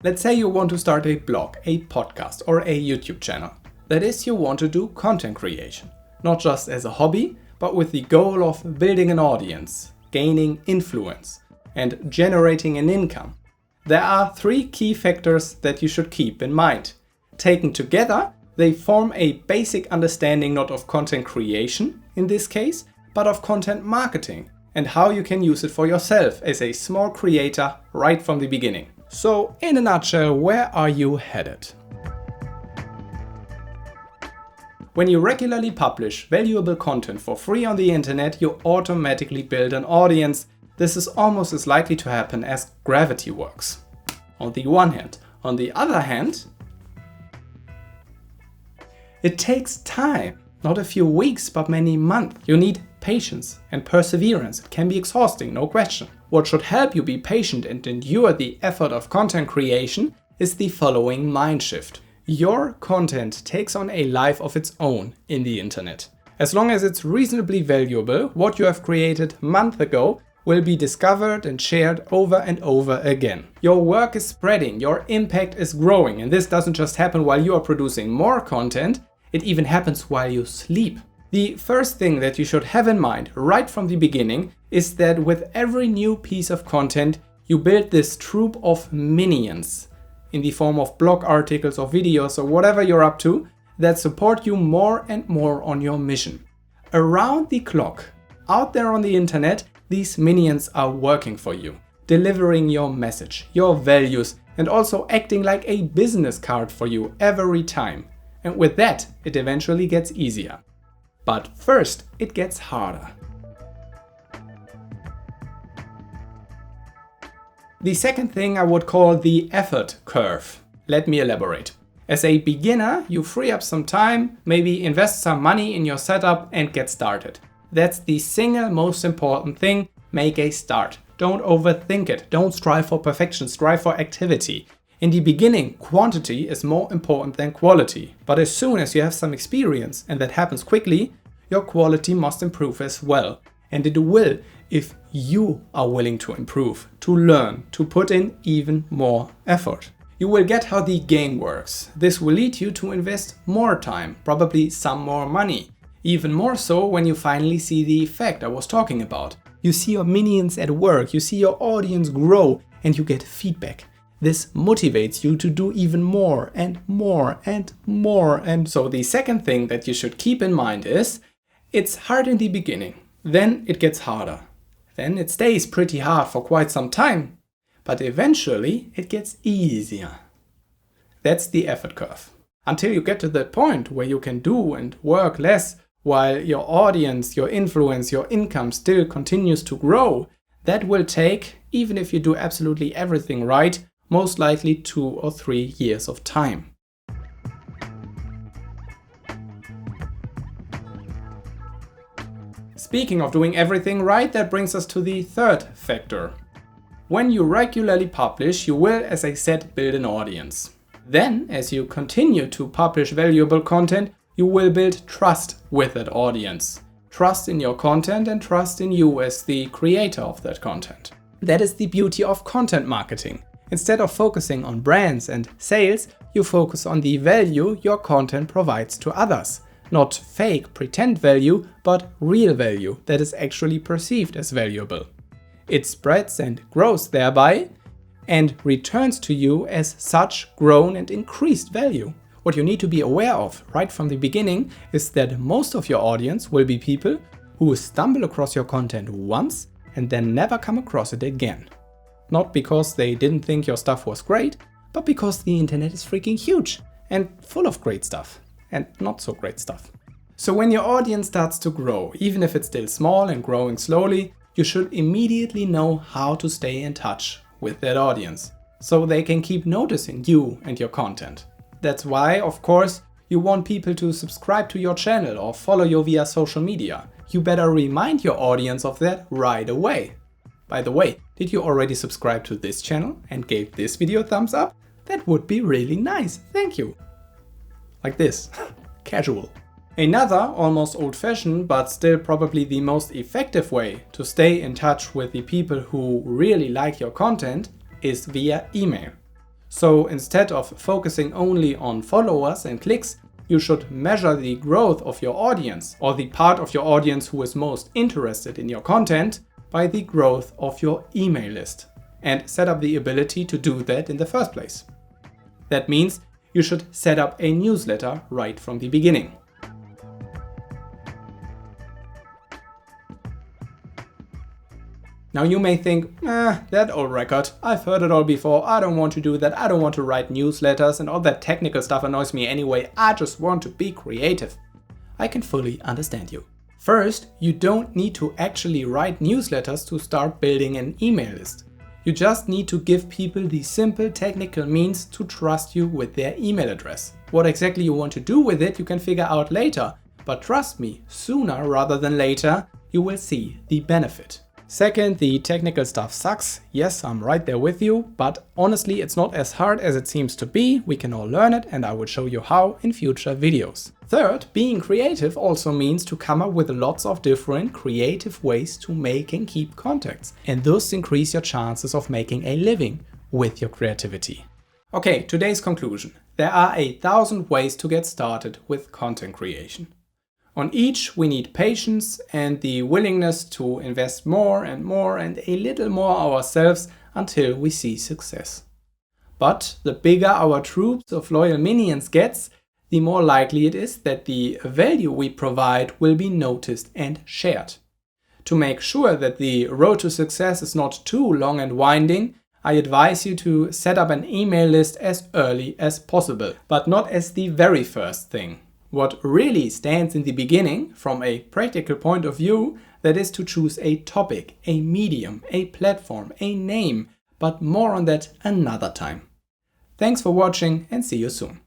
Let's say you want to start a blog, a podcast, or a YouTube channel. That is, you want to do content creation. Not just as a hobby, but with the goal of building an audience, gaining influence, and generating an income. There are 3 key factors that you should keep in mind. Taken together, they form a basic understanding not of content creation, in this case, but of content marketing and how you can use it for yourself as a small creator right from the beginning. So, in a nutshell, where are you headed? When you regularly publish valuable content for free on the internet, you automatically build an audience. This is almost as likely to happen as gravity works. On the one hand. On the other hand, it takes time. Not a few weeks, but many months. You need patience and perseverance. It can be exhausting, no question. What should help you be patient and endure the effort of content creation is the following mind shift. Your content takes on a life of its own in the internet. As long as it's reasonably valuable, what you have created months ago will be discovered and shared over and over again. Your work is spreading, your impact is growing, and this doesn't just happen while you are producing more content, it even happens while you sleep. The first thing that you should have in mind right from the beginning is that with every new piece of content, you build this troop of minions in the form of blog articles or videos or whatever you're up to that support you more and more on your mission. Around the clock, out there on the internet, these minions are working for you, delivering your message, your values, and also acting like a business card for you every time. And with that, it eventually gets easier. But first, it gets harder. The second thing I would call the effort curve. Let me elaborate. As a beginner, you free up some time, maybe invest some money in your setup and get started. That's the single most important thing. Make a start. Don't overthink it. Don't strive for perfection. Strive for activity. In the beginning, quantity is more important than quality. But as soon as you have some experience, and that happens quickly, your quality must improve as well. And it will if you are willing to improve, to learn, to put in even more effort. You will get how the game works. This will lead you to invest more time, probably some more money. Even more so when you finally see the effect I was talking about. You see your minions at work, you see your audience grow, and you get feedback. This motivates you to do even more and more and more. And so the second thing that you should keep in mind is, it's hard in the beginning, then it gets harder. Then it stays pretty hard for quite some time, but eventually it gets easier. That's the effort curve. Until you get to that point where you can do and work less while your audience, your influence, your income still continues to grow, that will take, even if you do absolutely everything right, most likely 2 or 3 years of time. Speaking of doing everything right, that brings us to the third factor. When you regularly publish, you will, as I said, build an audience. Then, as you continue to publish valuable content, you will build trust with that audience. Trust in your content and trust in you as the creator of that content. That is the beauty of content marketing. Instead of focusing on brands and sales, you focus on the value your content provides to others. Not fake pretend value, but real value that is actually perceived as valuable. It spreads and grows thereby and returns to you as such grown and increased value. What you need to be aware of right from the beginning is that most of your audience will be people who stumble across your content once and then never come across it again. Not because they didn't think your stuff was great, but because the internet is freaking huge and full of great stuff and not so great stuff. So when your audience starts to grow, even if it's still small and growing slowly, you should immediately know how to stay in touch with that audience so they can keep noticing you and your content. That's why, of course, you want people to subscribe to your channel or follow you via social media. You better remind your audience of that right away. By the way, did you already subscribe to this channel and gave this video a thumbs up? That would be really nice, thank you. Like this, casual. Another, almost old-fashioned, but still probably the most effective way to stay in touch with the people who really like your content is via email. So instead of focusing only on followers and clicks, you should measure the growth of your audience, or the part of your audience who is most interested in your content, by the growth of your email list, and set up the ability to do that in the first place. That means you should set up a newsletter right from the beginning. Now you may think, that old record, I've heard it all before, I don't want to do that, I don't want to write newsletters and all that technical stuff annoys me anyway, I just want to be creative. I can fully understand you. First, you don't need to actually write newsletters to start building an email list. You just need to give people the simple technical means to trust you with their email address. What exactly you want to do with it you can figure out later, but trust me, sooner rather than later, you will see the benefit. Second, the technical stuff sucks. Yes, I'm right there with you, but honestly it's not as hard as it seems to be. We can all learn it and I will show you how in future videos. Third, being creative also means to come up with lots of different creative ways to make and keep contacts, and thus increase your chances of making a living with your creativity. Okay, today's conclusion. There are 1,000 ways to get started with content creation. On each we need patience and the willingness to invest more and a little more ourselves until we see success. But the bigger our troops of loyal minions gets, the more likely it is that the value we provide will be noticed and shared. To make sure that the road to success is not too long and winding, I advise you to set up an email list as early as possible, but not as the very first thing. What really stands in the beginning, from a practical point of view, that is to choose a topic, a medium, a platform, a name, but more on that another time. Thanks for watching and see you soon.